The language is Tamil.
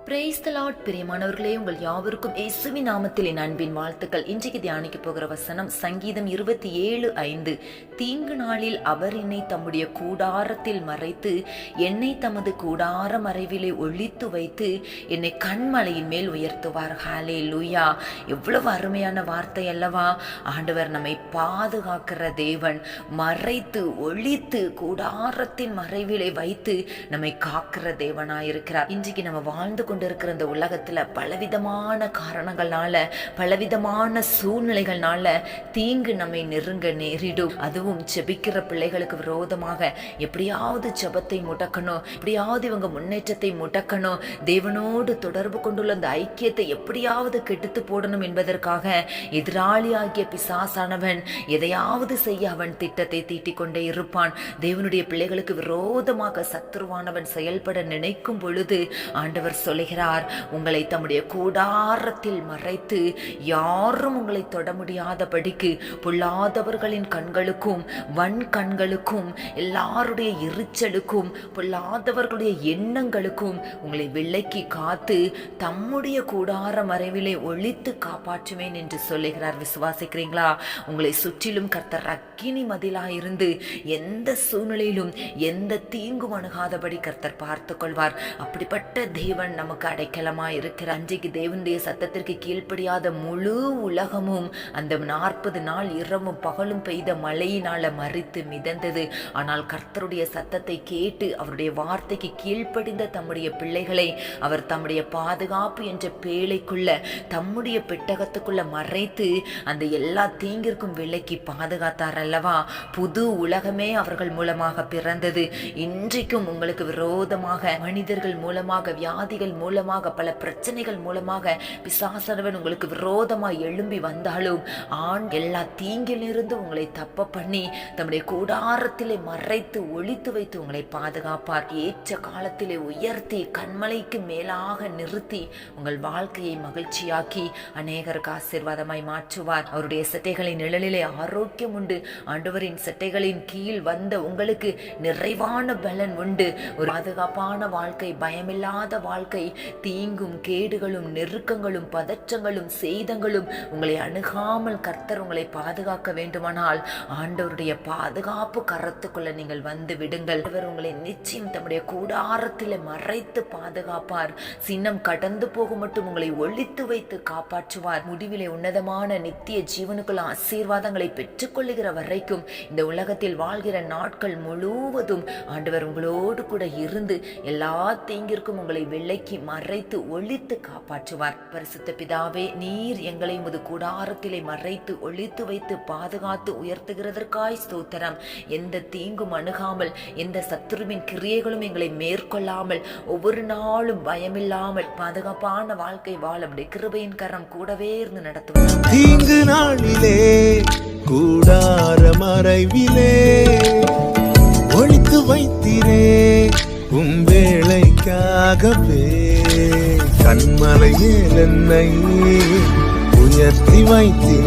Praise the Lord. பிரியமானவர்களே, உங்கள் யாவருக்கும் இயேசுவின் நாமத்தில் என் அன்பின் வாழ்த்துக்கள். இன்றைக்கு தியானிக்க போகிற வசனம் சங்கீதம் 27:5. தீங்கு நாளில் அவர் என்னை தம்முடைய கூடாரத்தில் மறைத்து என்னை தமது கூடார மறைவிலே ஒளித்து வைத்து என்னை கண்மலையின் மேல் உயர்த்துவார். ஹல்லேலூயா! எவ்வளவு அருமையான வார்த்தை அல்லவா? ஆண்டவர் நம்மை பாதுகாக்கிற தேவன், மறைத்து ஒளித்து கூடாரத்தின் மறைவிலே வைத்து நம்மை காக்கிற தேவனாயிருக்கிறார். இன்றைக்கு நம்ம வாழ்ந்து கொண்டிருக்கிற இந்த உலகத்துல பலவிதமான காரணங்களால, பலவிதமான சூழ்நிலைகள்னால தீங்கு நம்மை நெருங்க நேரிடும். அதுவும் ஜெபிக்கிற பிள்ளைகளுக்கு விரோதமாக எப்படியாவது ஜெபத்தை முடக்கணும், எப்படியாவது இவங்க முன்னேற்றத்தை முடக்கணும், தேவனோடு தொடர்பு கொண்டுள்ள அந்த ஐக்கியத்தை எப்படியாவது கெடுத்து போடணும் என்பதற்காக எதிராளியாகிய பிசாசானவன் எதையாவது செய்ய அவன் திட்டத்தை தீட்டிக் கொண்டே இருப்பான். தேவனுடைய பிள்ளைகளுக்கு விரோதமாக சத்துருவானவன் செயல்பட நினைக்கும் பொழுது ஆண்டவர் சொல்லுகிறார், உங்களை தம்முடைய கூடாரத்தில் மறைத்து யாரும் உங்களை தொட முடியாதபடிக்கு பொல்லாதவர்களின் கண்களுக்கும் வன் கண்களுக்கும் எல்லாருடைய எரிச்சலுக்கும் பொல்லாதவர்களுடைய எண்ணங்களுக்கும் உங்களை விலக்கி காத்து தம்முடைய கூடார மறைவிலே ஒளித்து காப்பாற்றுவேன் என்று சொல்லுகிறார். விசுவாசிக்கிறீங்களா? உங்களை சுற்றிலும் கர்த்தர் அக்கினி மதிலாயிருந்து எந்த சூழ்நிலையிலும் எந்த தீங்கும் அணுகாதபடி கர்த்தர் பார்த்துக் கொள்வார். அப்படிப்பட்ட தேவன் நமக்கு அடைக்கலமா இருக்கிற. அன்றைக்கு தேவனுடைய சத்தத்திற்கு கீழ்ப்படியாத முழு உலகமும் அந்த 40 நாள் இரவும் பகலும் பெய்த மழையினால மறித்து மிதந்தது. ஆனால் கர்த்தருடைய சத்தத்தை கேட்டு அவருடைய வார்த்தைக்கு கீழ்ப்படிந்த தம்முடைய பிள்ளைகளை அவர் தம்முடைய பாதுகாப்பு என்ற பேழைக்குள்ள, தம்முடைய பெட்டகத்துக்குள்ள மறைத்து அந்த எல்லா தீங்கிற்கும் விலக்கி பாதுகாத்தார் அல்லவா? புது உலகமே அவர்கள் மூலமாக பிறந்தது. இன்றைக்கும் உங்களுக்கு விரோதமாக மனிதர்கள் மூலமாக, வியாதிகள் மூலமாக, பல பிரச்சனைகள் மூலமாக பிசாசானவன் உங்களுக்கு விரோதமாக எழும்பி வந்தாலும் எல்லா தீங்கிலிருந்து உங்களை தப்ப பண்ணி தம்முடைய கூடாரத்திலே மறைத்து ஒளித்து வைத்து உங்களை பாதுகாப்பார். ஏற்ற காலத்திலே உயர்த்தி கண்மலைக்கு மேலாக நிறுத்தி உங்கள் வாழ்க்கையை மகிழ்ச்சியாக்கி அநேகருக்கு ஆசீர்வாதமாய் மாற்றுவார். அவருடைய செட்டைகளின் நிழலிலே ஆரோக்கியம் உண்டு. ஆண்டவரின் செட்டைகளின் கீழ் வந்த உங்களுக்கு நிறைவான பலன் உண்டு. ஒரு பாதுகாப்பான வாழ்க்கை, பயமில்லாத வாழ்க்கை, தீங்கும் கேடுகளும் நெருக்கங்களும் பதற்றங்களும் சேதங்களும் உங்களை அணுகாமல் கர்த்தர் உங்களை பாதுகாக்க வேண்டுமானால் ஆண்டவருடைய பாதுகாப்பு கரத்துக்குள்ள நீங்கள் வந்து விடுங்கள். அவர் உங்களை நிச்சயம் தம்முடைய கூடாரத்தில் மறைத்து பாதுகாப்பார். சின்னம் கடந்து போகும் மட்டும் உங்களை ஒளித்து வைத்து காப்பாற்றுவார். முடிவிலே உன்னதமான நித்திய ஜீவனுக்குள்ள ஆசீர்வாதங்களை பெற்றுக்கொள்ளுகிற வரைக்கும் இந்த உலகத்தில் வாழ்கிற நாட்கள் முழுவதும் ஆண்டவர் உங்களோடு கூட இருந்து எல்லா தீங்கிற்கும் உங்களை விலக்கி மறைத்து ஒளித்து காப்பாற்றுவார். பரிசுத்த பிதாவே, நீர் எங்களை உமது கூடாரத்திலே மறைத்து ஒளித்து வைத்து பாதுகாத்து உயர்த்துகிறதற்காய் ஸ்தோத்திரம். எந்த தீங்கும் அணுகாமல், எந்த சத்துருவின் கிரியைகளும் எங்களை மேற்கொள்ளாமல், ஒவ்வொரு நாளும் பயமில்லாமல் பாதுகாப்பான வாழ்க்கை வாழ கிருபையின் கரம் கூடவே இருந்து நடத்துவார். தீங்கு நாளிலே கூடார மறைவிலே ஒளித்து வைத்திரே வேளைக்காகவே கண்மலையில் என்னை உயர்த்தி வைத்தீர்.